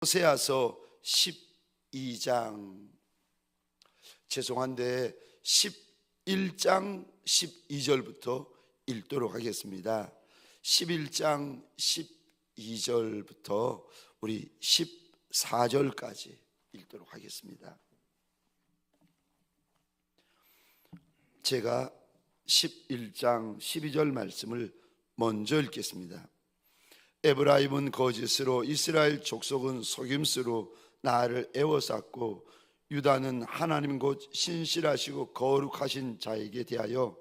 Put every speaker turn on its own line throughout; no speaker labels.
호세아서 12장, 죄송한데 11장 12절부터 읽도록 하겠습니다. 11장 12절부터 우리 14절까지 읽도록 하겠습니다. 제가 11장 12절 말씀을 먼저 읽겠습니다. 에브라임은 거짓으로, 이스라엘 족속은 속임수로 나를 애워쌌고, 유다는 하나님 곧 신실하시고 거룩하신 자에게 대하여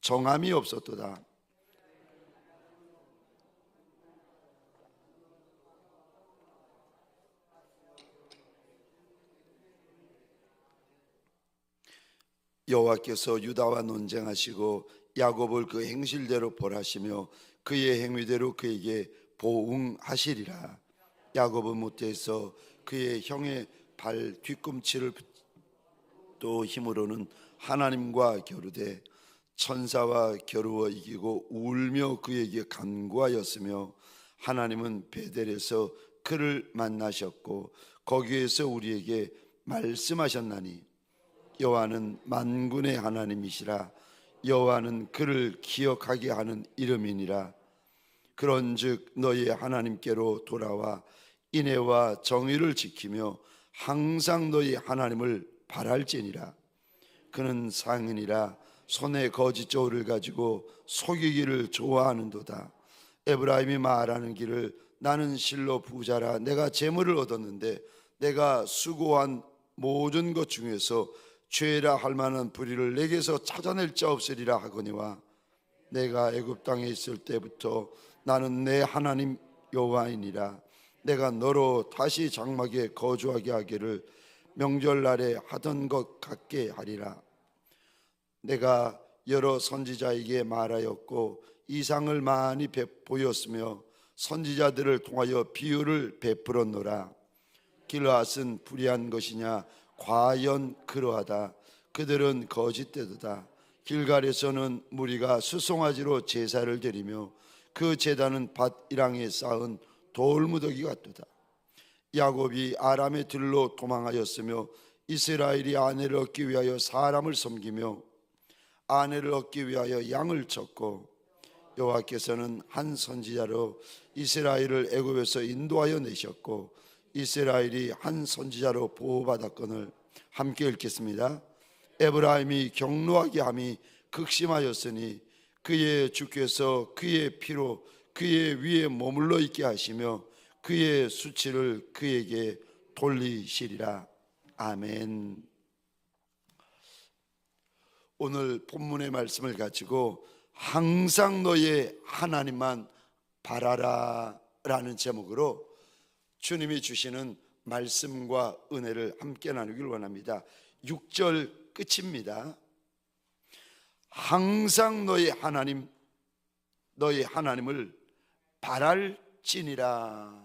정함이 없었도다. 여호와께서 유다와 논쟁하시고 야곱을 그 행실대로 벌하시며 그의 행위대로 그에게 보응하시리라. 야곱은 모태에서 그의 형의 발 뒤꿈치를 또 힘으로는 하나님과 겨루되 천사와 겨루어 이기고 울며 그에게 간구하였으며, 하나님은 베델에서 그를 만나셨고 거기에서 우리에게 말씀하셨나니, 여호와는 만군의 하나님이시라. 여호와는 그를 기억하게 하는 이름이니라. 그런즉 너희의 하나님께로 돌아와 인애와 정의를 지키며 항상 너희 하나님을 바랄지니라. 그는 상인이라 손에 거짓 저울을 가지고 속이기를 좋아하는도다. 에브라임이 말하는 길을 나는 실로 부자라, 내가 재물을 얻었는데 내가 수고한 모든 것 중에서 죄라 할 만한 불의를 내게서 찾아낼 자 없으리라 하거니와, 내가 애굽 땅에 있을 때부터 나는 내 하나님 여호와이니라. 내가 너로 다시 장막에 거주하게 하기를 명절날에 하던 것 같게 하리라. 내가 여러 선지자에게 말하였고 이상을 많이 보였으며 선지자들을 통하여 비유를 베풀었노라. 길앗은 불의한 것이냐? 과연 그러하다. 그들은 거짓되도다. 길갈에서는 무리가 수송아지로 제사를 드리며 그 제단은 밭 이랑에 쌓은 돌무더기 같도다. 야곱이 아람의 들로 도망하였으며 이스라엘이 아내를 얻기 위하여 사람을 섬기며 아내를 얻기 위하여 양을 쳤고, 여호와께서는 한 선지자로 이스라엘을 애굽에서 인도하여 내셨고 이스라엘이 한 선지자로 보호받았거늘. 함께 읽겠습니다. 에브라임이 경노하게 함이 극심하였으니 그의 주께서 그의 피로 그의 위에 머물러 있게 하시며 그의 수치를 그에게 돌리시리라. 아멘. 오늘 본문의 말씀을 가지고 항상 너의 하나님만 바라라 라는 제목으로 주님이 주시는 말씀과 은혜를 함께 나누길 원합니다. 6절 끝입니다. 항상 너의 하나님을 바랄지니라.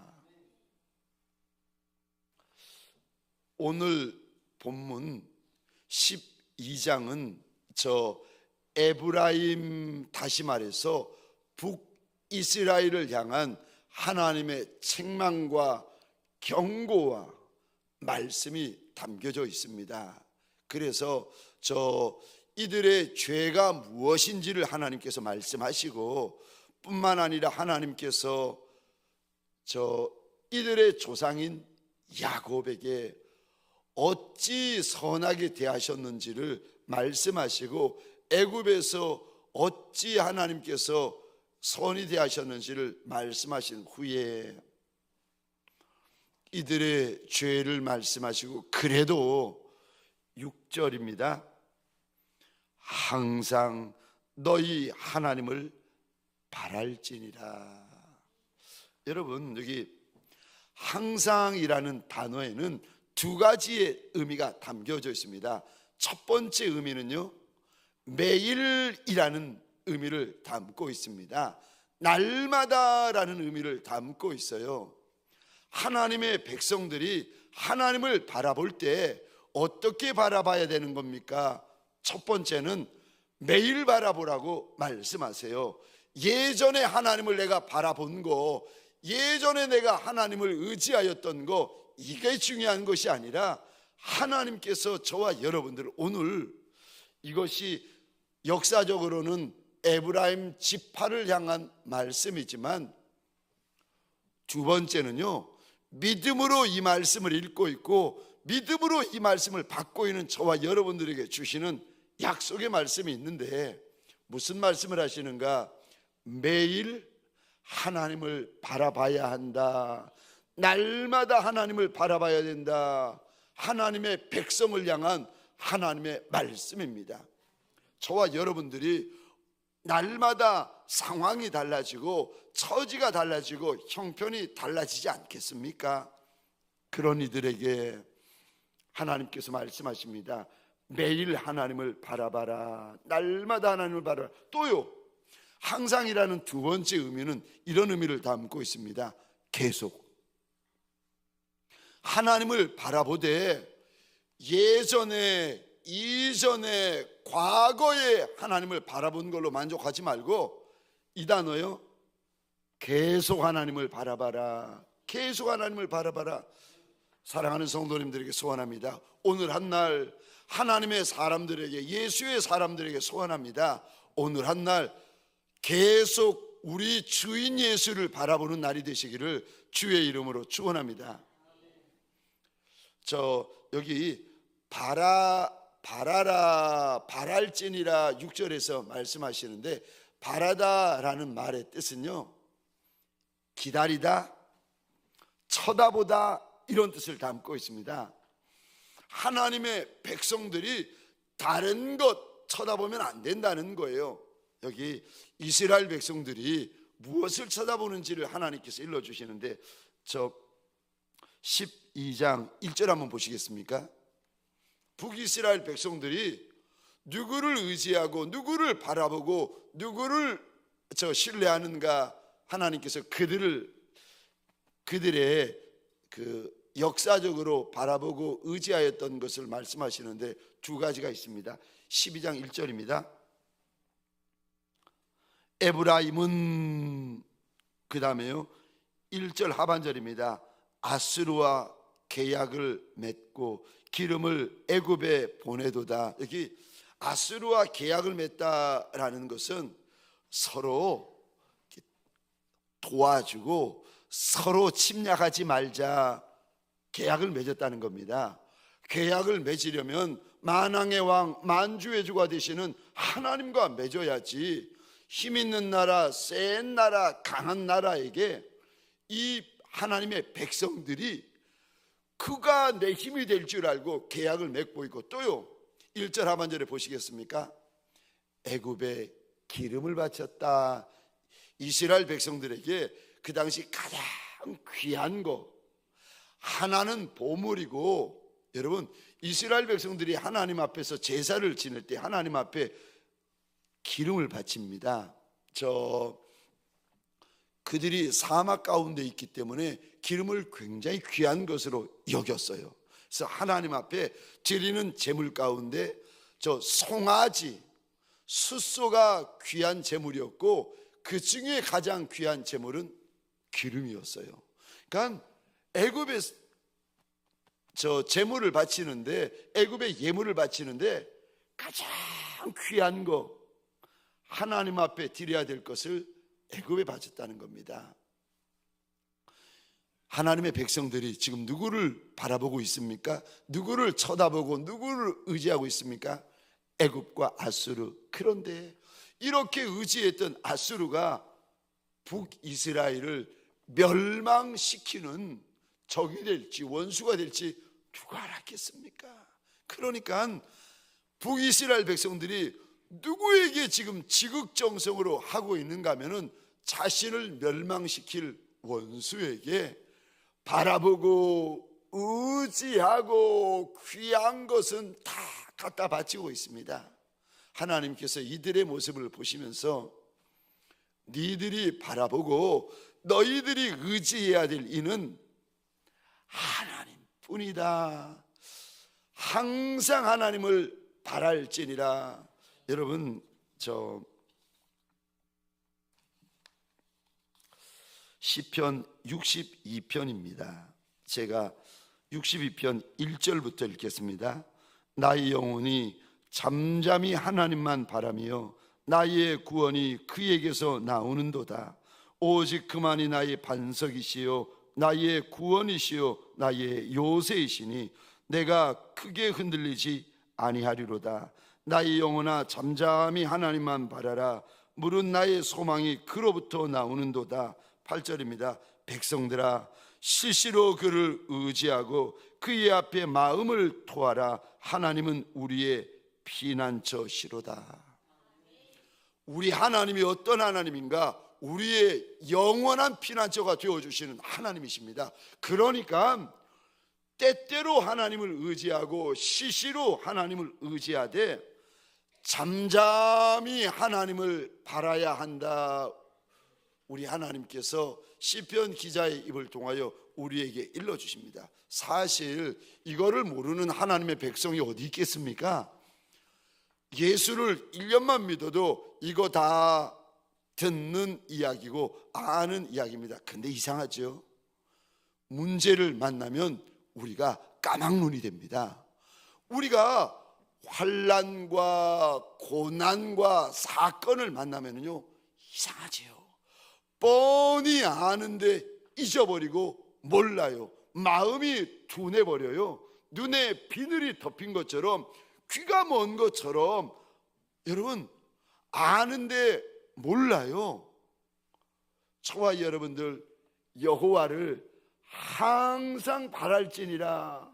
오늘 본문 12장은 저 에브라임, 다시 말해서 북이스라엘을 향한 하나님의 책망과 경고와 말씀이 담겨져 있습니다. 그래서 이들의 죄가 무엇인지를 하나님께서 말씀하시고, 뿐만 아니라 하나님께서 이들의 조상인 야곱에게 어찌 선하게 대하셨는지를 말씀하시고, 애굽에서 어찌 하나님께서 선히 대하셨는지를 말씀하신 후에 이들의 죄를 말씀하시고, 그래도 6절입니다. 항상 너희 하나님을 바랄지니라. 여러분, 여기 항상이라는 단어에는 두 가지의 의미가 담겨져 있습니다. 첫 번째 의미는요, 매일이라는 의미를 담고 있습니다. 날마다라는 의미를 담고 있어요. 하나님의 백성들이 하나님을 바라볼 때 어떻게 바라봐야 되는 겁니까? 첫 번째는 매일 바라보라고 말씀하세요. 예전에 하나님을 내가 바라본 거 예전에 내가 하나님을 의지하였던 거, 이게 중요한 것이 아니라 하나님께서 저와 여러분들, 오늘 이것이 역사적으로는 에브라임 지파를 향한 말씀이지만, 두 번째는요, 믿음으로 이 말씀을 읽고 있고 믿음으로 이 말씀을 받고 있는 저와 여러분들에게 주시는 약속의 말씀이 있는데, 무슨 말씀을 하시는가? 매일 하나님을 바라봐야 한다. 날마다 하나님을 바라봐야 된다. 하나님의 백성을 향한 하나님의 말씀입니다. 저와 여러분들이 날마다 상황이 달라지고 처지가 달라지고 형편이 달라지지 않겠습니까? 그런 이들에게 하나님께서 말씀하십니다. 매일 하나님을 바라봐라. 날마다 하나님을 바라봐라. 또요, 항상이라는 두 번째 의미는 이런 의미를 담고 있습니다. 계속. 하나님을 바라보되 예전에, 이전에, 과거에 하나님을 바라본 걸로 만족하지 말고 이 단어요, 계속 하나님을 바라봐라. 계속 하나님을 바라봐라. 사랑하는 성도님들에게 소원합니다. 오늘 한날 하나님의 사람들에게, 예수의 사람들에게 소원합니다. 오늘 한날 계속 우리 주인 예수를 바라보는 날이 되시기를 주의 이름으로 축원합니다. 여기 바라라, 바랄지니라 6절에서 말씀하시는데, 바라다라는 말의 뜻은요, 기다리다, 쳐다보다, 이런 뜻을 담고 있습니다. 하나님의 백성들이 다른 것 쳐다보면 안 된다는 거예요. 여기 이스라엘 백성들이 무엇을 쳐다보는지를 하나님께서 일러주시는데, 12장 1절 한번 보시겠습니까? 북이스라엘 백성들이 누구를 의지하고 누구를 바라보고 누구를 신뢰하는가, 하나님께서 그들의 역사적으로 바라보고 의지하였던 것을 말씀하시는데 두 가지가 있습니다. 12장 1절입니다. 에브라임은, 그 다음에요 1절 하반절입니다. 아수르와 계약을 맺고 기름을 애굽에 보내도다. 여기 아수르와 계약을 맺다라는 것은 서로 도와주고 서로 침략하지 말자, 계약을 맺었다는 겁니다. 계약을 맺으려면 만왕의 왕, 만주의 주가 되시는 하나님과 맺어야지, 힘 있는 나라, 센 나라, 강한 나라에게 이 하나님의 백성들이 그가 내 힘이 될 줄 알고 계약을 맺고 있고, 또요 1절 하반절에 보시겠습니까? 애굽에 기름을 바쳤다. 이스라엘 백성들에게 그 당시 가장 귀한 거, 하나는 보물이고, 여러분 이스라엘 백성들이 하나님 앞에서 제사를 지낼 때 하나님 앞에 기름을 바칩니다. 그들이 사막 가운데 있기 때문에 기름을 굉장히 귀한 것으로 여겼어요. 그래서 하나님 앞에 드리는 제물 가운데 송아지, 숫소가 귀한 제물이었고, 그 중에 가장 귀한 제물은 기름이었어요. 그러니까 애굽에 제물을 바치는데, 애굽에 예물을 바치는데 가장 귀한 거, 하나님 앞에 드려야 될 것을 애굽에 바쳤다는 겁니다. 하나님의 백성들이 지금 누구를 바라보고 있습니까? 누구를 쳐다보고 누구를 의지하고 있습니까? 애굽과 아수르. 그런데 이렇게 의지했던 아수르가 북이스라엘을 멸망시키는 적이 될지 원수가 될지 누가 알았겠습니까? 그러니까 북이스라엘 백성들이 누구에게 지금 지극정성으로 하고 있는가 하면은 자신을 멸망시킬 원수에게 바라보고 의지하고 귀한 것은 다 갖다 바치고 있습니다. 하나님께서 이들의 모습을 보시면서 니들이 바라보고 너희들이 의지해야 될 이는 하나님뿐이다. 항상 하나님을 바랄지니라. 여러분, 시편 62편입니다. 제가 62편 1절부터 읽겠습니다. 나의 영혼이 잠잠히 하나님만 바라며 나의 구원이 그에게서 나오는도다. 오직 그만이 나의 반석이시요 나의 구원이시요 나의 요새이시니 내가 크게 흔들리지 아니하리로다. 나의 영혼아 잠잠히 하나님만 바라라. 물은 나의 소망이 그로부터 나오는도다. 8절입니다. 백성들아 실시로 그를 의지하고 그의 앞에 마음을 토하라. 하나님은 우리의 피난처시로다. 우리 하나님이 어떤 하나님인가? 우리의 영원한 피난처가 되어주시는 하나님이십니다. 그러니까 때때로 하나님을 의지하고 시시로 하나님을 의지하되 잠잠히 하나님을 바라야 한다. 우리 하나님께서 시편 기자의 입을 통하여 우리에게 일러주십니다. 사실 이거를 모르는 하나님의 백성이 어디 있겠습니까? 예수를 1년만 믿어도 이거 다 듣는 이야기고 아는 이야기입니다. 근데 이상하죠? 문제를 만나면 우리가 까막눈이 됩니다. 우리가 환난과 고난과 사건을 만나면요 이상하지요. 뻔히 아는데 잊어버리고 몰라요. 마음이 둔해버려요. 눈에 비늘이 덮인 것처럼, 귀가 먼 것처럼 여러분 아는데 몰라요. 저와 여러분들 여호와를 항상 바랄지니라.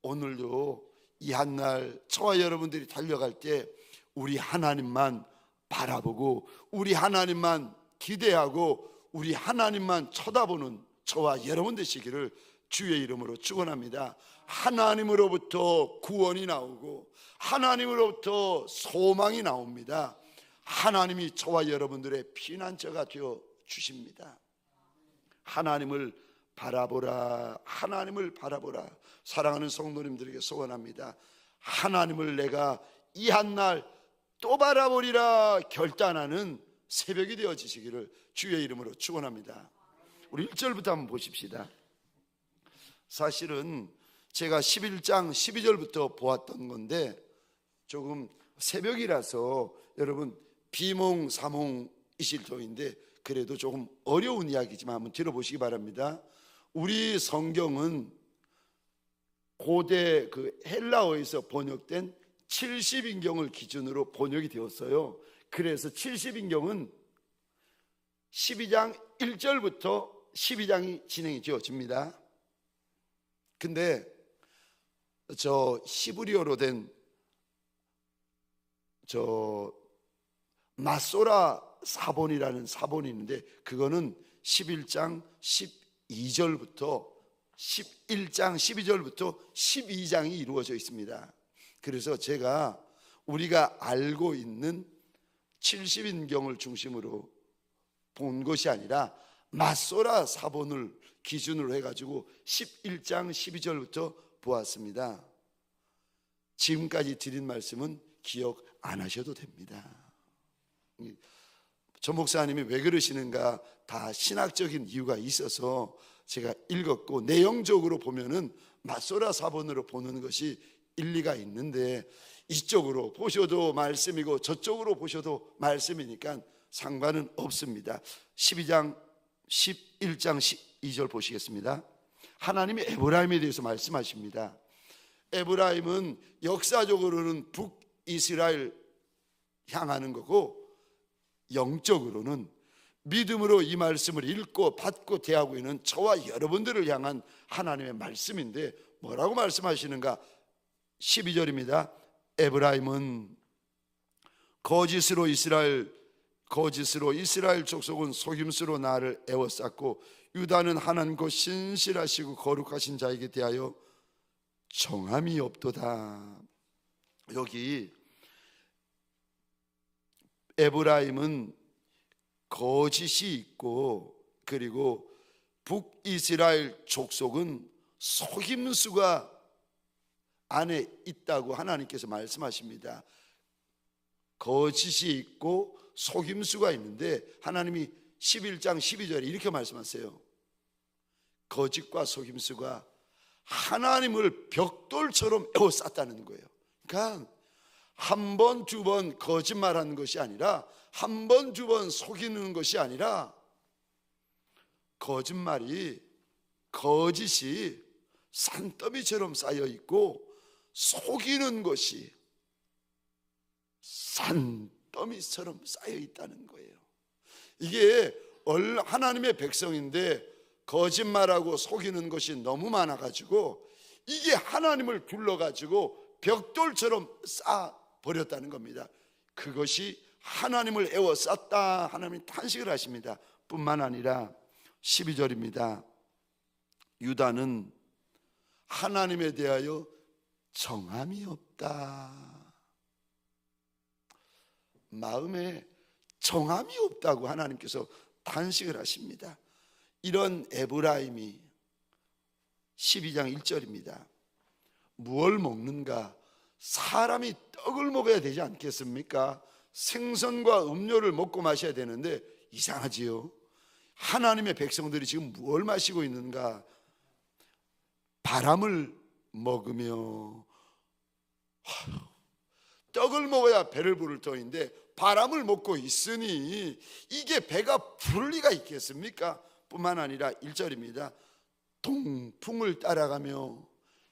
오늘도 이 한날 저와 여러분들이 달려갈 때 우리 하나님만 바라보고 우리 하나님만 기대하고 우리 하나님만 쳐다보는 저와 여러분 되시기를 주의 이름으로 축원합니다. 하나님으로부터 구원이 나오고 하나님으로부터 소망이 나옵니다. 하나님이 저와 여러분들의 피난처가 되어 주십니다. 하나님을 바라보라. 하나님을 바라보라. 사랑하는 성도님들에게 소원합니다. 하나님을 내가 이 한날 또 바라보리라 결단하는 새벽이 되어지시기를 주의 이름으로 축원합니다. 우리 1절부터 한번 보십시다. 사실은 제가 11장 12절부터 보았던 건데 조금 새벽이라서 여러분 비몽사몽이실 터인데 그래도 조금 어려운 이야기지만 한번 들어보시기 바랍니다. 우리 성경은 고대 그 헬라어에서 번역된 70인경을 기준으로 번역이 되었어요. 그래서 70인경은 12장 1절부터 12장이 진행이 되어집니다. 근데 저 히브리어로 된 저 마소라 사본이라는 사본이 있는데 그거는 11장 12절부터 11장 12절부터 12장이 이루어져 있습니다. 그래서 제가 우리가 알고 있는 70인경을 중심으로 본 것이 아니라 마소라 사본을 기준으로 해가지고 11장 12절부터 보았습니다. 지금까지 드린 말씀은 기억 안 하셔도 됩니다. 조 목사님이 왜 그러시는가 다 신학적인 이유가 있어서 제가 읽었고 내용적으로 보면은 마소라 사본으로 보는 것이 일리가 있는데 이쪽으로 보셔도 말씀이고 저쪽으로 보셔도 말씀이니까 상관은 없습니다. 12장 11장 12절 보시겠습니다. 하나님이 에브라임에 대해서 말씀하십니다. 에브라임은 역사적으로는 북이스라엘 향하는 거고 영적으로는 믿음으로 이 말씀을 읽고 받고 대하고 있는 저와 여러분들을 향한 하나님의 말씀인데 뭐라고 말씀하시는가? 12절입니다. 에브라임은 거짓으로 이스라엘 족속은 속임수로 나를 애워쌌고 유다는 하나님과 신실하시고 거룩하신 자에게 대하여 정함이 없도다. 여기 에브라임은 거짓이 있고 그리고 북이스라엘 족속은 속임수가 안에 있다고 하나님께서 말씀하십니다. 거짓이 있고 속임수가 있는데 하나님이 11장 12절에 이렇게 말씀하세요. 거짓과 속임수가 하나님을 벽돌처럼 에워쌌다는 거예요. 그러니까 한 번, 두 번 거짓말하는 것이 아니라, 한 번, 두 번 속이는 것이 아니라, 거짓말이, 거짓이 산더미처럼 쌓여 있고, 속이는 것이 산더미처럼 쌓여 있다는 거예요. 이게 하나님의 백성인데 거짓말하고 속이는 것이 너무 많아가지고 이게 하나님을 둘러가지고 벽돌처럼 쌓아버렸다는 겁니다. 그것이 하나님을 에워쌌다. 하나님이 탄식을 하십니다. 뿐만 아니라 12절입니다. 유다는 하나님에 대하여 정함이 없다. 마음에 정함이 없다고 하나님께서 탄식을 하십니다. 이런 에브라임이 12장 1절입니다. 무엇을 먹는가? 사람이 떡을 먹어야 되지 않겠습니까? 생선과 음료를 먹고 마셔야 되는데 이상하지요. 하나님의 백성들이 지금 무엇을 마시고 있는가? 바람을 먹으며, 떡을 먹어야 배를 부를 터인데 바람을 먹고 있으니 이게 배가 부를 리가 있겠습니까? 뿐만 아니라 1절입니다. 동풍을 따라가며,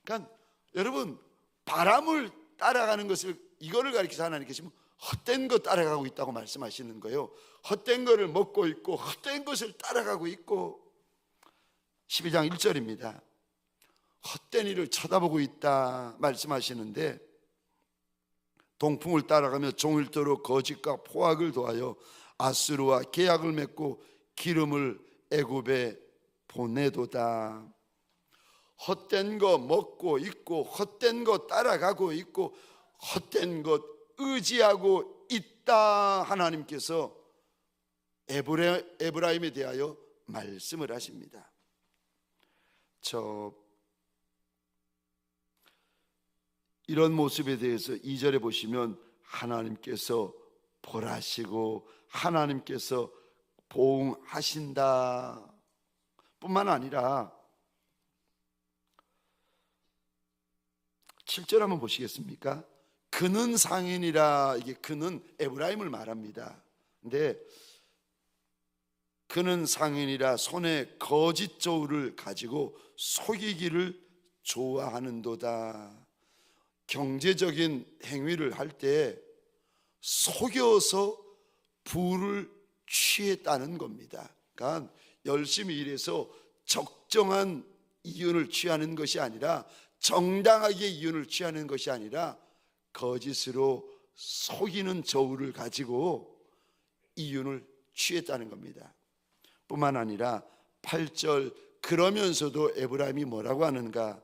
그러니까 여러분, 바람을 따라가는 것을, 이거를 가리켜서 하나님께서 헛된 것 따라가고 있다고 말씀하시는 거예요. 헛된 것을 먹고 있고 헛된 것을 따라가고 있고. 12장 1절입니다. 헛된 일을 쳐다보고 있다 말씀하시는데, 동풍을 따라가며 종일토록 거짓과 포악을 도하여 아수르와 계약을 맺고 기름을 애굽에 보내도다. 헛된 거 먹고 있고 헛된 거 따라가고 있고 헛된 것 의지하고 있다. 하나님께서 에브라임에 대하여 말씀을 하십니다. 이런 모습에 대해서 2절에 보시면 하나님께서 벌하시고 하나님께서 보응하신다 뿐만 아니라 7절 한번 보시겠습니까? 그는 상인이라. 이게 그는 에브라임을 말합니다. 근데 그는 상인이라 손에 거짓 저울을 가지고 속이기를 좋아하는도다. 경제적인 행위를 할 때 속여서 부를 취했다는 겁니다. 그러니까 열심히 일해서 적정한 이윤을 취하는 것이 아니라, 정당하게 이윤을 취하는 것이 아니라 거짓으로 속이는 저울을 가지고 이윤을 취했다는 겁니다. 뿐만 아니라 8절, 그러면서도 에브라임이 뭐라고 하는가?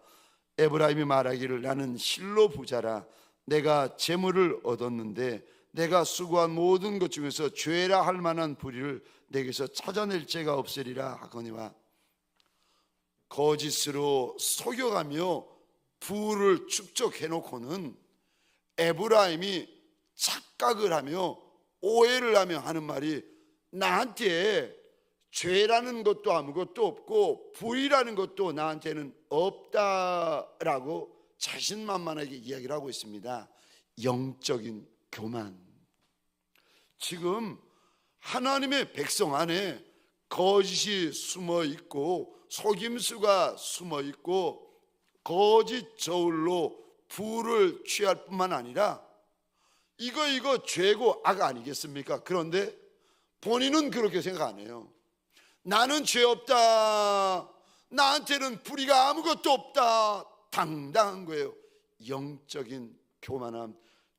에브라임이 말하기를 나는 실로 부자라. 내가 재물을 얻었는데 내가 수고한 모든 것 중에서 죄라 할 만한 불의를 내게서 찾아낼 죄가 없으리라 하거니와. 거짓으로 속여가며 부를 축적해 놓고는 에브라임이 착각을 하며 오해를 하며 하는 말이, 나한테 죄라는 것도 아무것도 없고 불의라는 것도 나한테는 없다라고 자신만만하게 이야기를 하고 있습니다. 영적인 교만. 지금 하나님의 백성 안에 거짓이 숨어 있고 속임수가 숨어 있고 거짓 저울로 부를 취할 뿐만 아니라 이거 죄고 악 아니겠습니까? 그런데 본인은 그렇게 생각 안 해요. 나는 죄 없다, 나한테는 불의가 아무것도 없다, 당당한 거예요. 영적인 교만함.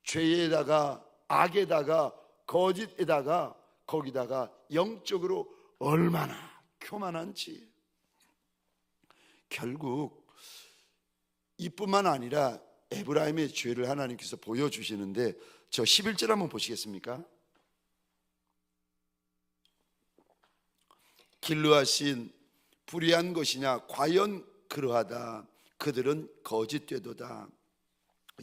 죄에다가 악에다가 거짓에다가 거기다가 영적으로 얼마나 교만한지. 결국 이뿐만 아니라 에브라임의 죄를 하나님께서 보여주시는데, 저 11절 한번 보시겠습니까? 길르앗인 불의한 것이냐? 과연 그러하다. 그들은 거짓되도다.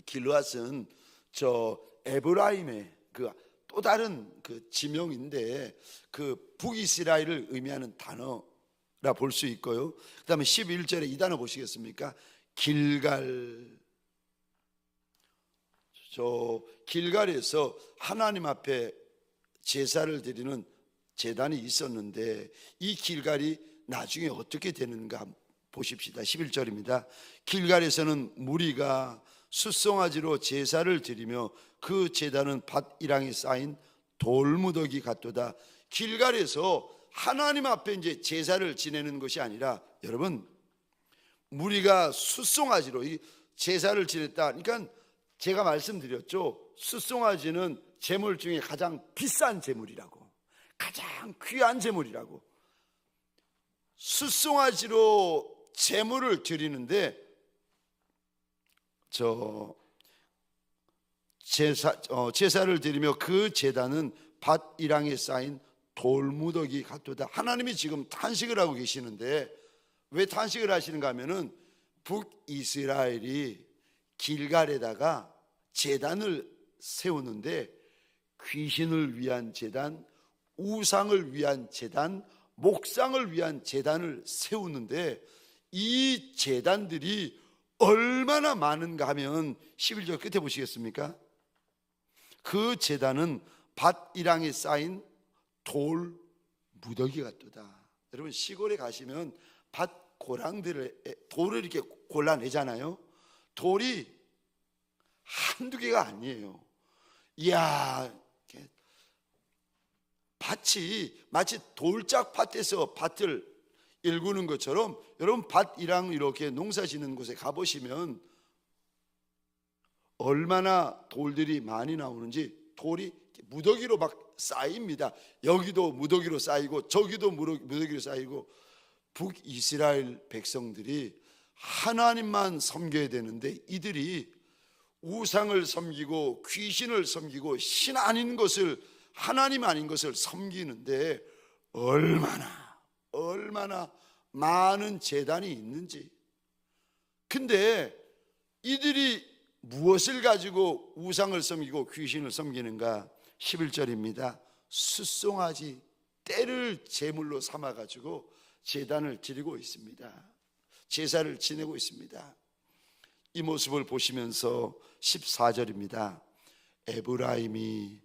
길르앗은 저 에브라임의 그 또 다른 그 지명인데, 그 북이스라엘을 의미하는 단어 볼 수 있고요. 그 다음에 11절에 이 단어 보시겠습니까? 길갈. 저 길갈에서 하나님 앞에 제사를 드리는 제단이 있었는데 이 길갈이 나중에 어떻게 되는가 보십시다. 11절입니다. 길갈에서는 무리가 숫송아지로 제사를 드리며 그 제단은 밭이랑에 쌓인 돌무더기 같도다. 길갈에서 하나님 앞에 이제 제사를 지내는 것이 아니라, 여러분, 무리가 숫송아지로 이 제사를 지냈다. 그러니까 제가 말씀드렸죠. 숫송아지는 제물 중에 가장 비싼 제물이라고, 가장 귀한 제물이라고. 숫송아지로 제물을 드리는데 제사를 드리며 그 제단은 밭이랑에 쌓인 돌무더기 같도다. 하나님이 지금 탄식을 하고 계시는데, 왜 탄식을 하시는가 하면은 북이스라엘이 길갈에다가 제단을 세우는데 귀신을 위한 제단, 우상을 위한 제단, 목상을 위한 제단을 세우는데 이 제단들이 얼마나 많은가 하면 11절 끝에 보시겠습니까? 그 제단은 밭이랑에 쌓인 돌 무더기 같도다. 여러분, 시골에 가시면 밭 고랑들을 돌을 이렇게 골라내잖아요. 돌이 한두 개가 아니에요. 이야, 밭이 마치 돌짝밭에서 밭을 일구는 것처럼, 여러분 밭이랑 이렇게 농사 짓는 곳에 가보시면 얼마나 돌들이 많이 나오는지, 돌이 무더기로 막 쌓입니다. 여기도 무더기로 쌓이고 저기도 무더기로 쌓이고. 북이스라엘 백성들이 하나님만 섬겨야 되는데 이들이 우상을 섬기고 귀신을 섬기고 신 아닌 것을, 하나님 아닌 것을 섬기는데 얼마나 많은 제단이 있는지. 근데 이들이 무엇을 가지고 우상을 섬기고 귀신을 섬기는가? 11절입니다. 숫송아지 떼를 제물로 삼아가지고 제단을 드리고 있습니다. 제사를 지내고 있습니다. 이 모습을 보시면서 14절입니다. 에브라임이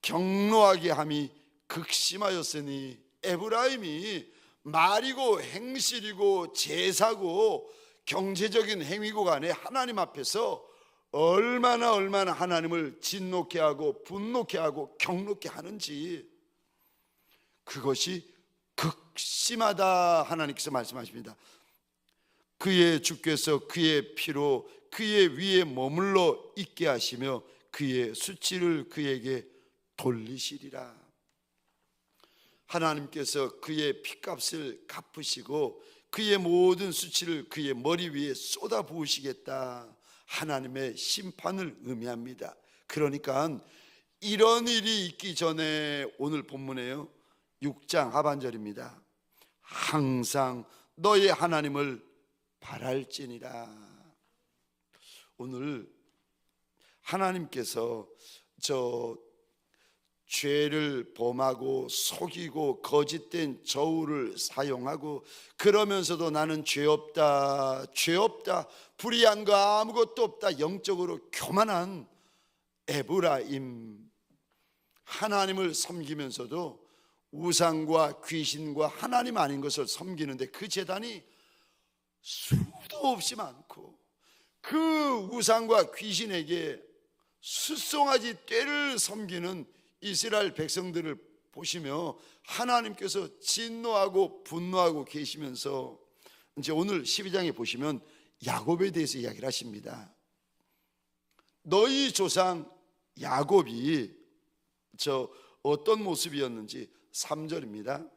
경노하게 함이 극심하였으니, 에브라임이 말이고 행실이고 제사고 경제적인 행위고 간에 하나님 앞에서 얼마나 하나님을 진노케 하고 분노케 하고 경노케 하는지, 그것이 극심하다 하나님께서 말씀하십니다. 그의 주께서 그의 피로 그의 위에 머물러 있게 하시며 그의 수치를 그에게 돌리시리라. 하나님께서 그의 피값을 갚으시고 그의 모든 수치를 그의 머리 위에 쏟아 부으시겠다. 하나님의 심판을 의미합니다. 그러니까 이런 일이 있기 전에 오늘 본문에요, 6장 하반절입니다. 항상 너의 하나님을 바랄지니라. 오늘 하나님께서 죄를 범하고 속이고 거짓된 저울을 사용하고 그러면서도 나는 죄 없다, 불의한 거 아무것도 없다, 영적으로 교만한 에브라임, 하나님을 섬기면서도 우상과 귀신과 하나님 아닌 것을 섬기는데 그 제단이 수도 없이 많고, 그 우상과 귀신에게 숫송아지 떼를 섬기는 이스라엘 백성들을 보시며 하나님께서 진노하고 분노하고 계시면서, 이제 오늘 12장에 보시면 야곱에 대해서 이야기를 하십니다. 너희 조상 야곱이 어떤 모습이었는지 3절입니다.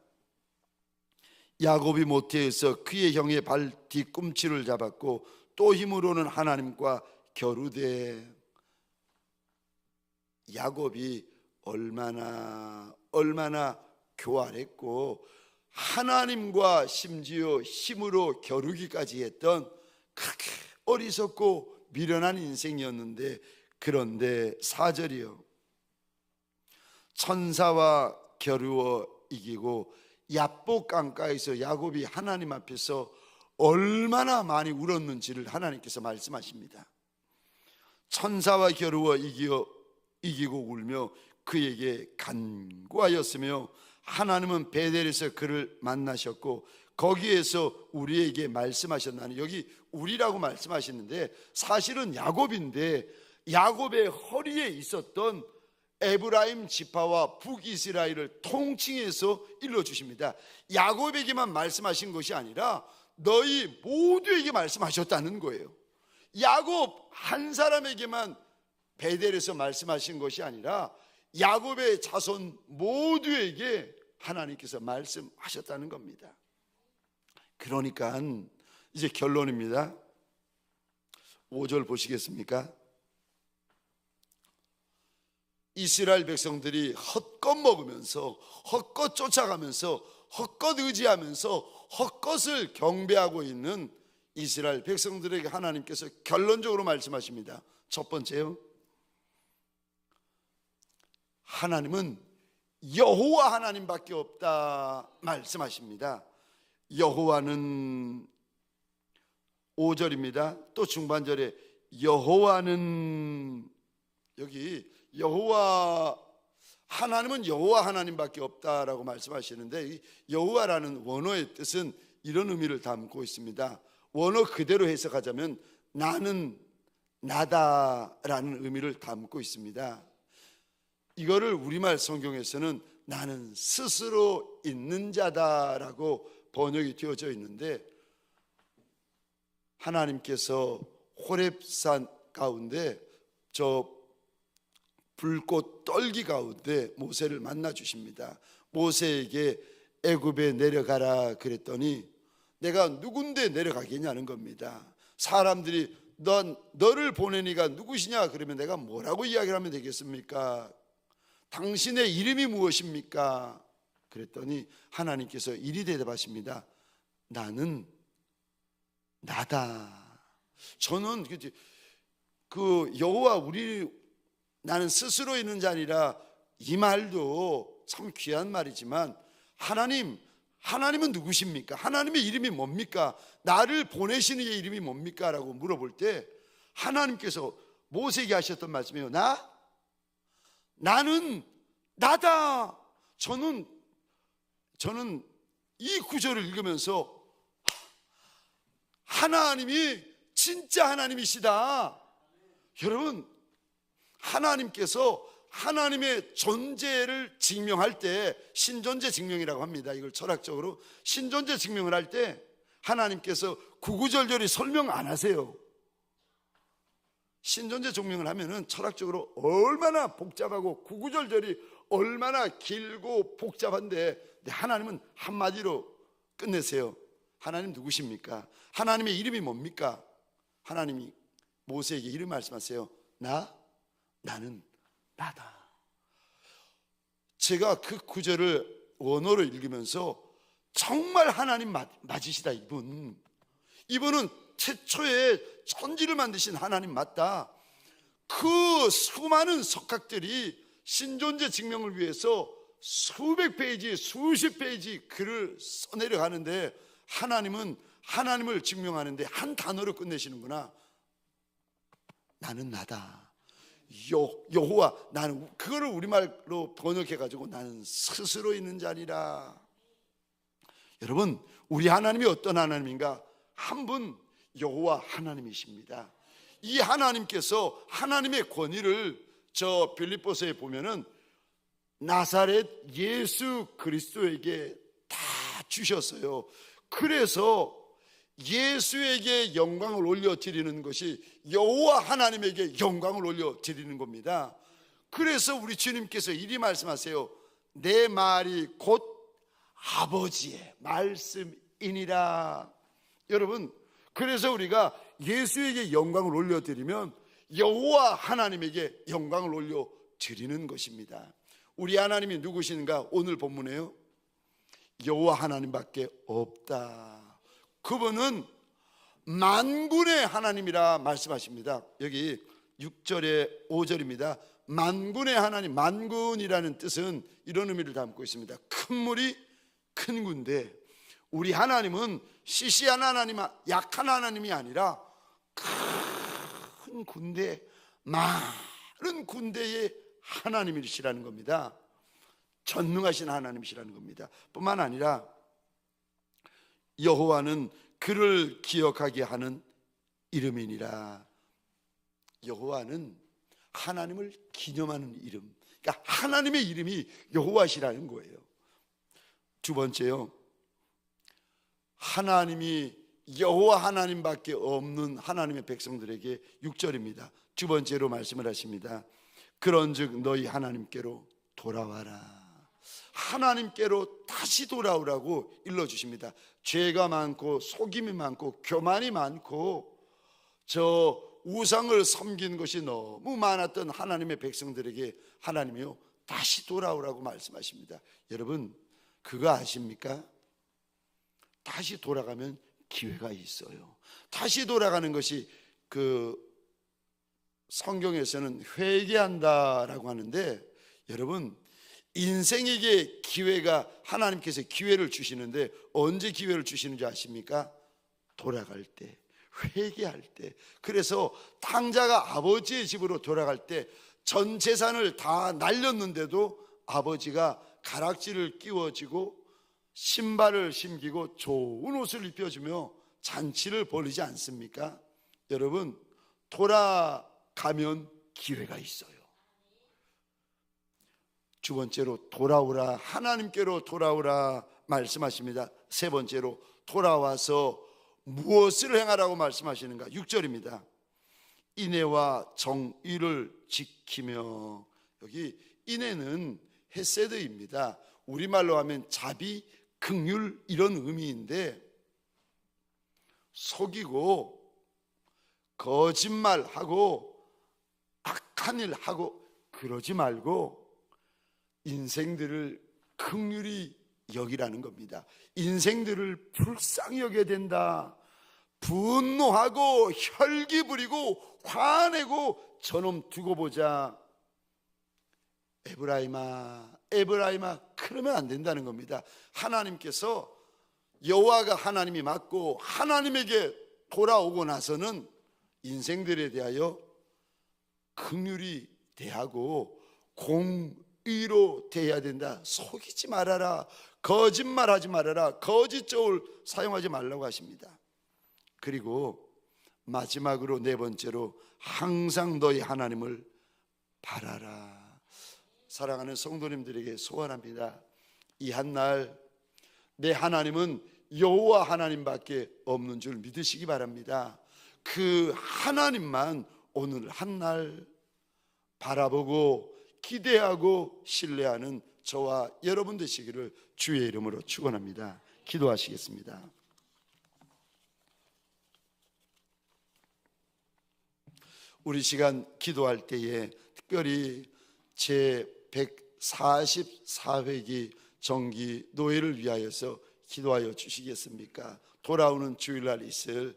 야곱이 모태에서 그의 형의 발 뒤꿈치를 잡았고 또 힘으로는 하나님과 겨루되. 야곱이 얼마나 교활했고 하나님과 심지어 힘으로 겨루기까지 했던 그렇게 어리석고 미련한 인생이었는데, 그런데 4절이요, 천사와 겨루어 이기고 야복 강가에서 야곱이 하나님 앞에서 얼마나 많이 울었는지를 하나님께서 말씀하십니다. 천사와 겨루어 이기고 울며 그에게 간구하였으며 하나님은 베델에서 그를 만나셨고 거기에서 우리에게 말씀하셨나니, 여기 우리라고 말씀하시는데 사실은 야곱인데 야곱의 허리에 있었던 에브라임 지파와 북이스라엘을 통칭해서 일러주십니다. 야곱에게만 말씀하신 것이 아니라 너희 모두에게 말씀하셨다는 거예요. 야곱 한 사람에게만 베델에서 말씀하신 것이 아니라 야곱의 자손 모두에게 하나님께서 말씀하셨다는 겁니다. 그러니까 이제 결론입니다. 5절 보시겠습니까? 이스라엘 백성들이 헛것 먹으면서 헛것 쫓아가면서 헛것 의지하면서 헛것을 경배하고 있는 이스라엘 백성들에게 하나님께서 결론적으로 말씀하십니다. 첫 번째요, 하나님은 여호와 하나님밖에 없다 말씀하십니다. 여호와는 5절입니다. 또 중반절에 여호와는, 여기 여호와 하나님은 여호와 하나님밖에 없다라고 말씀하시는데 이 여호와라는 원어의 뜻은 이런 의미를 담고 있습니다. 원어 그대로 해석하자면 나는 나다라는 의미를 담고 있습니다. 이거를 우리말 성경에서는 나는 스스로 있는 자다라고 번역이 되어져 있는데, 하나님께서 호렙산 가운데 저 불꽃 떨기 가운데 모세를 만나 주십니다. 모세에게 애굽에 내려가라 그랬더니 내가 누군데 내려가겠냐는 겁니다. 사람들이 너를 보내니가 누구시냐 그러면 내가 뭐라고 이야기를 하면 되겠습니까? 당신의 이름이 무엇입니까? 그랬더니 하나님께서 이리 대답하십니다. 나는 나다. 저는 그 여호와 나는 스스로 있는 자 아니라, 이 말도 참 귀한 말이지만 하나님은 누구십니까? 하나님의 이름이 뭡니까? 나를 보내시는 이의 이름이 뭡니까? 라고 물어볼 때 하나님께서 모세에게 하셨던 말씀이에요. 나는 나다. 저는 이 구절을 읽으면서 하나님이 진짜 하나님이시다. 여러분, 하나님께서 하나님의 존재를 증명할 때 신존재 증명이라고 합니다. 이걸 철학적으로 신존재 증명을 할 때 하나님께서 구구절절히 설명 안 하세요. 신존재 증명을 하면은 철학적으로 얼마나 복잡하고 구구절절히 얼마나 길고 복잡한데, 하나님은 한마디로 끝내세요. 하나님 누구십니까? 하나님의 이름이 뭡니까? 하나님이 모세에게 이름 말씀하세요. 나는 나다. 제가 그 구절을 원어로 읽으면서 정말 하나님 맞으시다. 이분은 최초에 천지를 만드신 하나님 맞다. 그 수많은 석학들이 신존재 증명을 위해서 수백 페이지 수십 페이지 글을 써내려 가는데 하나님은 하나님을 증명하는데 한 단어로 끝내시는구나. 나는 나다. 여호와, 나는, 그거를 우리말로 번역해가지고 나는 스스로 있는 자니라. 여러분, 우리 하나님이 어떤 하나님인가? 한 분 여호와 하나님이십니다. 이 하나님께서 하나님의 권위를 저 빌립보서에 보면은 나사렛 예수 그리스도에게 다 주셨어요. 그래서 예수에게 영광을 올려드리는 것이 여호와 하나님에게 영광을 올려드리는 겁니다. 그래서 우리 주님께서 이리 말씀하세요. 내 말이 곧 아버지의 말씀이니라. 여러분, 그래서 우리가 예수에게 영광을 올려드리면 여호와 하나님에게 영광을 올려드리는 것입니다. 우리 하나님이 누구신가? 오늘 본문에요, 여호와 하나님밖에 없다. 그분은 만군의 하나님이라 말씀하십니다. 여기 6절에 5절입니다. 만군의 하나님, 만군이라는 뜻은 이런 의미를 담고 있습니다. 큰 물이 큰 군대. 우리 하나님은 시시한 하나님, 약한 하나님이 아니라 큰 군대, 많은 군대의 하나님이시라는 겁니다. 전능하신 하나님이시라는 겁니다. 뿐만 아니라 여호와는 그를 기억하게 하는 이름이니라. 여호와는 하나님을 기념하는 이름, 그러니까 하나님의 이름이 여호와시라는 거예요. 두 번째요, 하나님이 여호와 하나님밖에 없는 하나님의 백성들에게 6절입니다. 두 번째로 말씀을 하십니다. 그런즉 너희 하나님께로 돌아와라. 하나님께로 다시 돌아오라고 일러주십니다. 죄가 많고 속임이 많고 교만이 많고 저 우상을 섬긴 것이 너무 많았던 하나님의 백성들에게 하나님이요 다시 돌아오라고 말씀하십니다. 여러분 그거 아십니까? 다시 돌아가면 기회가 있어요. 다시 돌아가는 것이 그 성경에서는 회개한다라고 하는데, 여러분 인생에게 기회가, 하나님께서 기회를 주시는데 언제 기회를 주시는지 아십니까? 돌아갈 때, 회개할 때. 그래서 탕자가 아버지의 집으로 돌아갈 때 전 재산을 다 날렸는데도 아버지가 가락지를 끼워주고 신발을 신기고 좋은 옷을 입혀주며 잔치를 벌이지 않습니까? 여러분 돌아가면 기회가 있어요. 두 번째로 돌아오라, 하나님께로 돌아오라 말씀하십니다. 세 번째로 돌아와서 무엇을 행하라고 말씀하시는가? 6절입니다. 인애와 정의를 지키며. 여기 인애는 헤세드입니다. 우리말로 하면 자비, 긍휼 이런 의미인데, 속이고 거짓말하고 악한 일 하고 그러지 말고 인생들을 긍휼히 여기라는 겁니다. 인생들을 불쌍히 여겨야 된다. 분노하고 혈기 부리고 화내고 저놈 두고 보자, 에브라임아 에브라임아, 그러면 안 된다는 겁니다. 하나님께서, 여호와가 하나님이 맞고 하나님에게 돌아오고 나서는 인생들에 대하여 긍휼히 대하고 공의로 대해야 된다. 속이지 말아라, 거짓말하지 말아라, 거짓 저울 사용하지 말라고 하십니다. 그리고 마지막으로 네 번째로 항상 너희 하나님을 바라라. 사랑하는 성도님들에게 소원합니다. 이 한날 내 하나님은 여호와 하나님밖에 없는 줄 믿으시기 바랍니다. 그 하나님만 오늘 한날 바라보고 기대하고 신뢰하는 저와 여러분 되시기를 주의 이름으로 축원합니다. 기도하시겠습니다. 우리 시간 기도할 때에 특별히 제 144회기 정기 노예를 위하여서 기도하여 주시겠습니까? 돌아오는 주일날 있을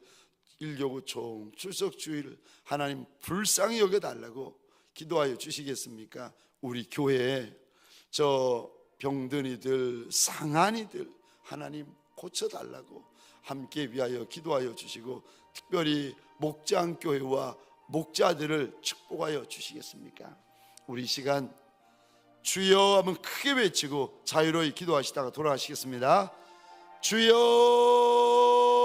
일교구 총 출석 주일 하나님 불쌍히 여겨달라고 기도하여 주시겠습니까? 우리 교회에 저 병든이들, 상한이들 하나님 고쳐달라고 함께 위하여 기도하여 주시고, 특별히 목장교회와 목자들을 축복하여 주시겠습니까? 우리 시간 주여 하면 크게 외치고 자유로이 기도하시다가 돌아가시겠습니다. 주여